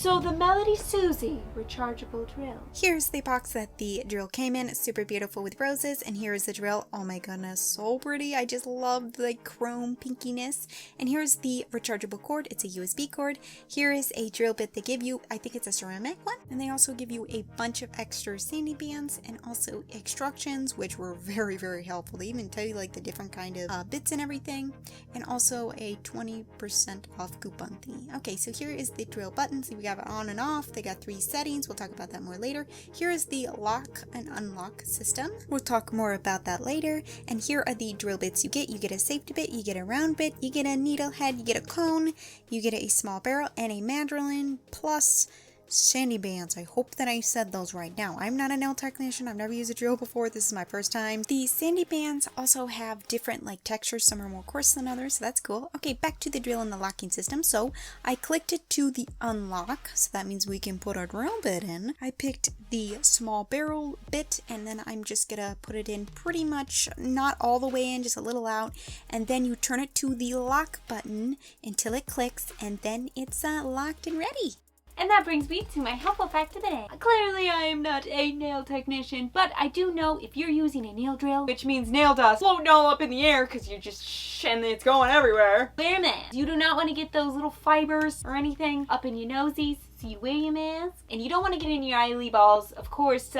So the MelodySusie rechargeable drill. Here's the box that the drill came in. It's super beautiful with roses, and here's the drill. Oh my goodness, so pretty. I just love the chrome pinkiness. And here's the rechargeable cord. It's a USB cord. Here is a drill bit they give you. I think it's a ceramic one. And they also give you a bunch of extra sandy bands and also instructions, which were very, very helpful. They even tell you like the different kind of bits and everything. And also a 20% off coupon thingy. Okay, so here is the drill button. So we have it on and off. They got 3 settings. We'll talk about that more later. Here is the lock and unlock system. We'll talk more about that later. And here are the drill bits you get. You get a safety bit, you get a round bit, you get a needle head, you get a cone, you get a small barrel, and a mandolin, plus sandy bands. I hope that I said those right. Now, I'm not a nail technician. I've never used a drill before. This is my first time. The sandy bands also have different like textures. Some are more coarse than others, so that's cool. Okay, back to the drill and the locking system. So I clicked it to the unlock, so that means we can put our drill bit in. I picked the small barrel bit, and then I'm just gonna put it in pretty much not all the way in, just a little out, and then you turn it to the lock button until it clicks, and then it's locked and ready. And that brings me to my helpful fact of the day. Clearly I am not a nail technician, but I do know if you're using a nail drill, which means nail dust floating all up in the air because you just and it's going everywhere. Wear a mask. You do not want to get those little fibers or anything up in your nosies, so you wear your mask. And you don't want to get in your eyelid balls. Of course,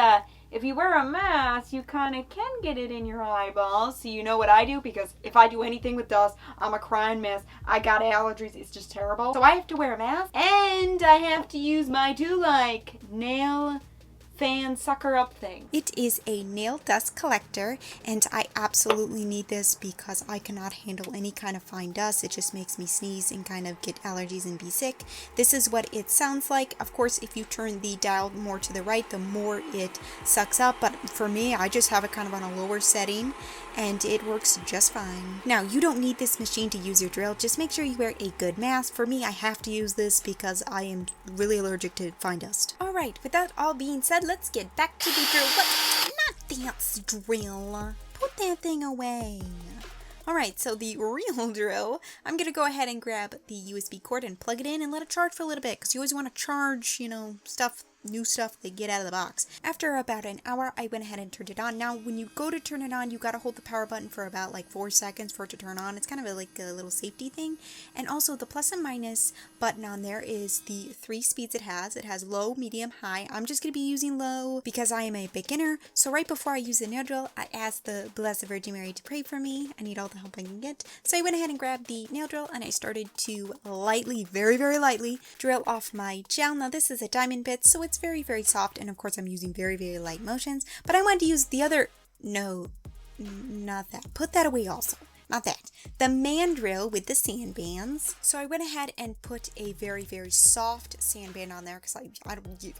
if you wear a mask, you kind of can get it in your eyeballs. So you know what I do? Because if I do anything with dust, I'm a crying mess. I got allergies. It's just terrible. So I have to wear a mask. And I have to use my nail fan sucker up thing. It is a nail dust collector, and I absolutely need this because I cannot handle any kind of fine dust. It just makes me sneeze and kind of get allergies and be sick. This is what it sounds like. Of course, if you turn the dial more to the right, the more it sucks up, but for me, I just have it kind of on a lower setting, and it works just fine. Now, you don't need this machine to use your drill. Just make sure you wear a good mask. For me, I have to use this because I am really allergic to fine dust. Alright, with that all being said, let's get back to the drill. What? Not that drill. Put that thing away. Alright, so the real drill, I'm going to go ahead and grab the USB cord and plug it in and let it charge for a little bit, because you always want to charge, new stuff they get out of the box. After about an hour, I went ahead and turned it on. Now, when you go to turn it on, you gotta hold the power button for about like 4 seconds for it to turn on. It's kind of like a little safety thing. And also the plus and minus button on there is the 3 speeds it has. It has low, medium, high. I'm just gonna be using low because I am a beginner. So right before I use the nail drill, I asked the Blessed Virgin Mary to pray for me. I need all the help I can get. So I went ahead and grabbed the nail drill and I started to lightly, very, very lightly drill off my gel. Now this is a diamond bit, so it's very, very soft, and of course I'm using very, very light motions, but I wanted to use the other, no, not that, put that away also. Not that. The Mandrel with the sand bands. So I went ahead and put a very, very soft sand band on there because I'm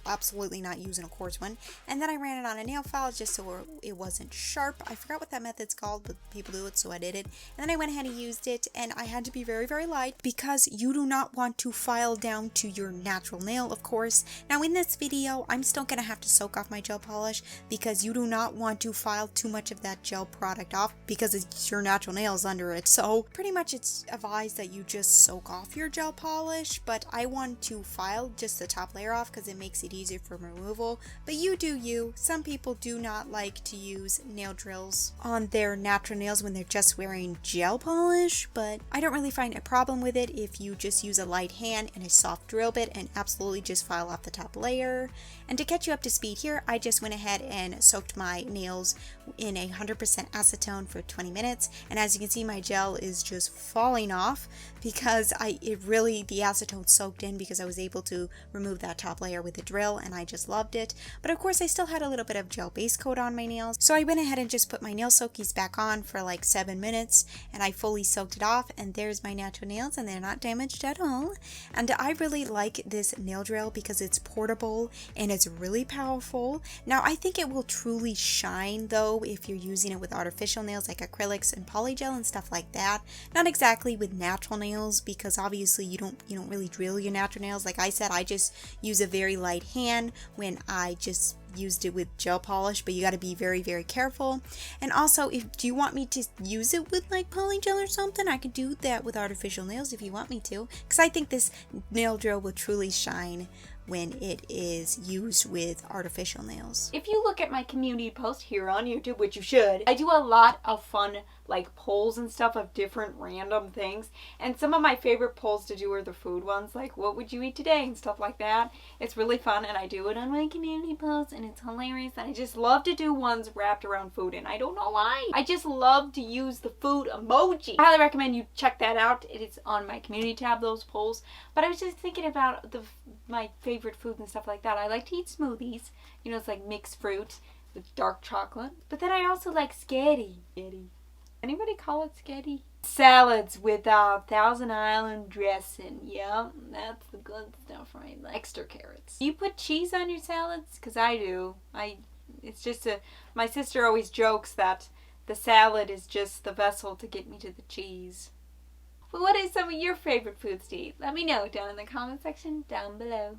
absolutely not using a coarse one. And then I ran it on a nail file just so it wasn't sharp. I forgot what that method's called, but people do it, so I did it. And then I went ahead and used it, and I had to be very, very light because you do not want to file down to your natural nail, of course. Now in this video, I'm still going to have to soak off my gel polish because you do not want to file too much of that gel product off because it's your natural nail under it. So pretty much it's advised that you just soak off your gel polish, but I want to file just the top layer off because it makes it easier for removal. But you do you. Some people do not like to use nail drills on their natural nails when they're just wearing gel polish, but I don't really find a problem with it if you just use a light hand and a soft drill bit and absolutely just file off the top layer. And to catch you up to speed here, I just went ahead and soaked my nails in 100% acetone for 20 minutes, and as you can see, my gel is just falling off because the acetone soaked in because I was able to remove that top layer with the drill, and I just loved it. But of course I still had a little bit of gel base coat on my nails, so I went ahead and just put my nail soakies back on for like 7 minutes, and I fully soaked it off, and there's my natural nails, and they're not damaged at all. And I really like this nail drill because it's portable and it's really powerful. Now I think it will truly shine though if you're using it with artificial nails like acrylics and polygel and stuff like that. Not exactly with natural nails because obviously you don't really drill your natural nails. Like I said, I just use a very light hand when I just used it with gel polish, but you got to be very, very careful. And also, do you want me to use it with like polygel or something, I could do that with artificial nails if you want me to, because I think this nail drill will truly shine when it is used with artificial nails. If you look at my community post here on YouTube, which you should, I do a lot of fun like polls and stuff of different random things. And some of my favorite polls to do are the food ones, like what would you eat today and stuff like that. It's really fun and I do it on my community post and it's hilarious. And I just love to do ones wrapped around food and I don't know why. I just love to use the food emoji. I highly recommend you check that out. It is on my community tab, those polls. But I was just thinking about my favorite foods and stuff like that. I like to eat smoothies. You know, it's like mixed fruit with dark chocolate. But then I also like sketty. Anybody call it sketty? Salads with Thousand Island dressing. Yep, that's the good stuff, right? Extra carrots. Do you put cheese on your salads? Because I do. It's just my sister always jokes that the salad is just the vessel to get me to the cheese. But what are some of your favorite foods to eat? Let me know down in the comment section down below.